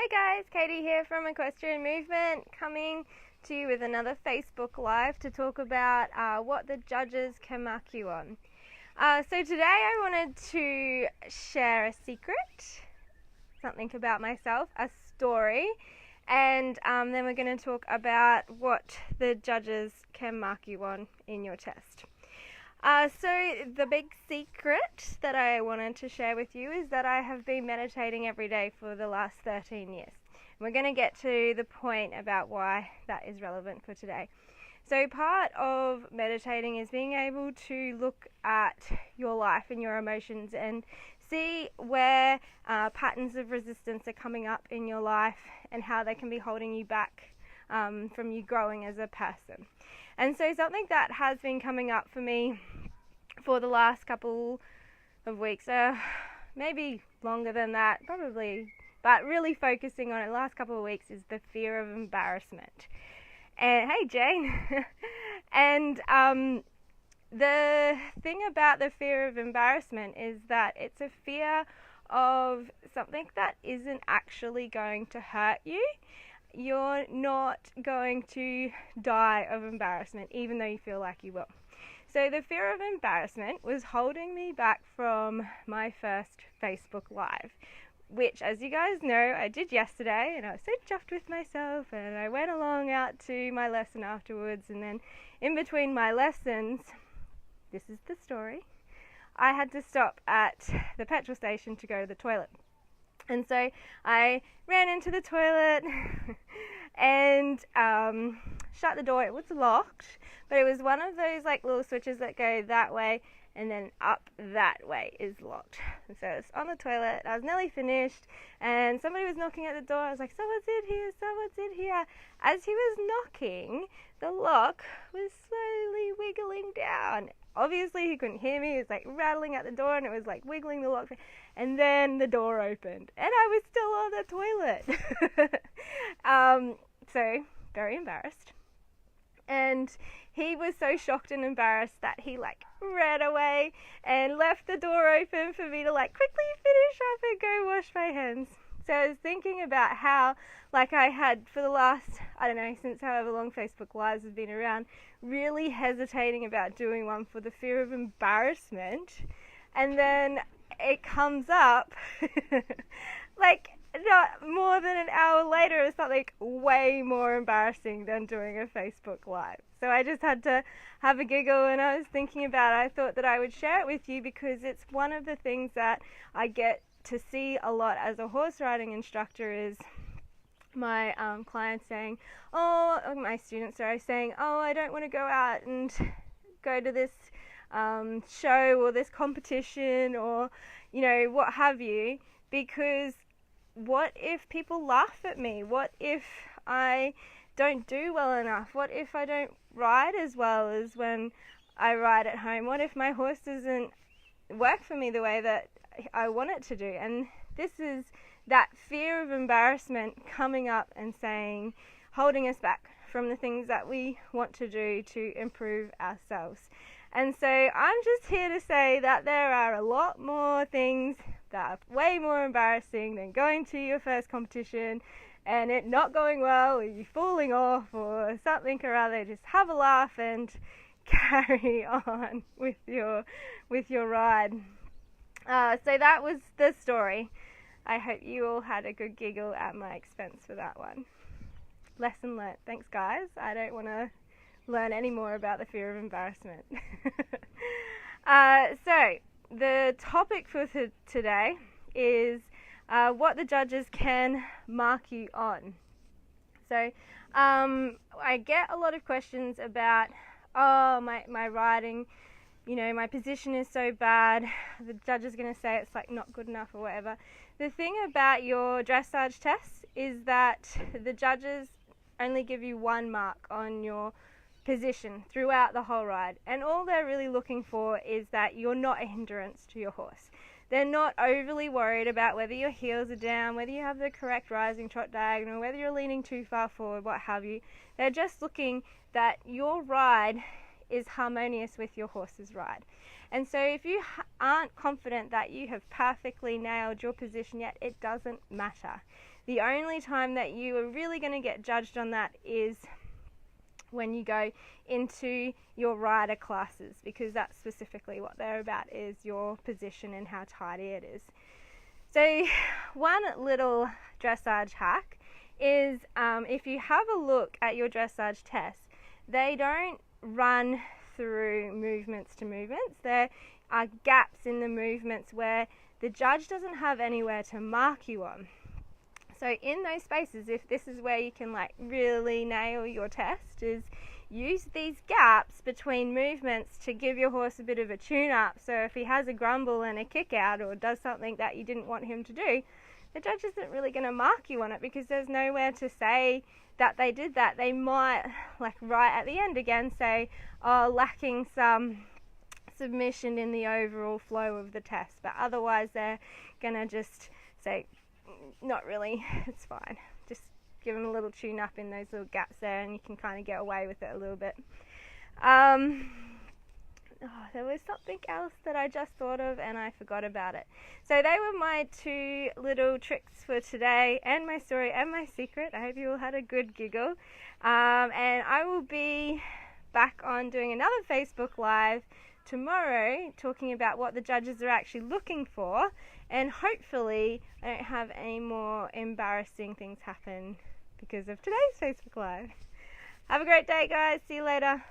Hi guys, Katie here from Equestrian Movement, coming to you with another Facebook Live to talk about what the judges can mark you on. So today I wanted to share a secret, something about myself, a story, and then we're going to talk about what the judges can mark you on in your test. So the big secret that I wanted to share with you is that I have been meditating every day for the last 13 years. We're going to get to the point about why that is relevant for today. So part of meditating is being able to look at your life and your emotions and see where patterns of resistance are coming up in your life and how they can be holding you back from you growing as a person. And so something that has been coming up for me for the last couple of weeks, maybe longer than that, probably, but really focusing on it the last couple of weeks, is the fear of embarrassment. And hey, Jane. And the thing about the fear of embarrassment is that it's a fear of something that isn't actually going to hurt you. You're not going to die of embarrassment, even though you feel like you will. So the fear of embarrassment was holding me back from my first Facebook Live, which, as you guys know, I did yesterday, and I was so chuffed with myself, and I went along out to my lesson afterwards, and then in between my lessons, this is the story, I had to stop at the petrol station to go to the toilet. And so I ran into the toilet and shut the door. It was locked, but it was one of those like little switches that go that way and then up that way is locked. And so it's on the toilet. I was nearly finished and somebody was knocking at the door. I was like, someone's in here, someone's in here. As he was knocking, the lock was slowly wiggling down. Obviously he couldn't hear me. He was like rattling at the door and it was like wiggling the lock. And then the door opened and I was still on the toilet. So very embarrassed. And he was so shocked and embarrassed that he like ran away and left the door open for me to like quickly finish up and go wash my hands. So I was thinking about how, like, I had for the last, I don't know, since however long Facebook Lives have been around, really hesitating about doing one for the fear of embarrassment. And then it comes up, like, not more than an hour later, it's something way more embarrassing than doing a Facebook Live. So I just had to have a giggle, and I was thinking about it. I thought that I would share it with you because it's one of the things that I get to see a lot as a horse riding instructor is my clients saying, my students are saying, I don't want to go out and go to this show or this competition or, what have you, because what if people laugh at me? What if I don't do well enough? What if I don't ride as well as when I ride at home? What if my horse doesn't work for me the way that I want it to do? And this is that fear of embarrassment coming up and saying, holding us back from the things that we want to do to improve ourselves. And so I'm just here to say that there are a lot more things that are way more embarrassing than going to your first competition and it not going well or you falling off or something or other. Just have a laugh and carry on with your ride. So that was the story. I hope you all had a good giggle at my expense for that one. Lesson learnt. Thanks, guys. I don't want to learn any more about the fear of embarrassment. So the topic for today is what the judges can mark you on. So I get a lot of questions about, my riding, my position is so bad, the judge is going to say it's like not good enough or whatever. The thing about your dressage tests is that the judges only give you one mark on your position throughout the whole ride, and all they're really looking for is that you're not a hindrance to your horse. They're not overly worried about whether your heels are down, whether you have the correct rising trot diagonal, whether you're leaning too far forward, what have you. They're just looking that your ride is harmonious with your horse's ride. And so if you aren't confident that you have perfectly nailed your position yet, it doesn't matter. The only time that you are really going to get judged on that is when you go into your rider classes, because that's specifically what they're about, is your position and how tidy it is. So one little dressage hack is if you have a look at your dressage tests, they don't run through movements to movements. There are gaps in the movements where the judge doesn't have anywhere to mark you on. So in those spaces, if this is where you can like really nail your test, is use these gaps between movements to give your horse a bit of a tune-up. So if he has a grumble and a kick out or does something that you didn't want him to do, the judge isn't really going to mark you on it because there's nowhere to say that they did that. They might, like right at the end again, say, oh, lacking some submission in the overall flow of the test. But otherwise they're going to just say, not really, it's fine. Just give them a little tune up in those little gaps there and you can kind of get away with it a little bit. There was something else that I just thought of and I forgot about it. So they were my two little tricks for today, and my story and my secret. I hope you all had a good giggle. And I will be back on doing another Facebook Live tomorrow talking about what the judges are actually looking for, and hopefully I don't have any more embarrassing things happen because of today's Facebook Live. Have a great day, guys. See you later.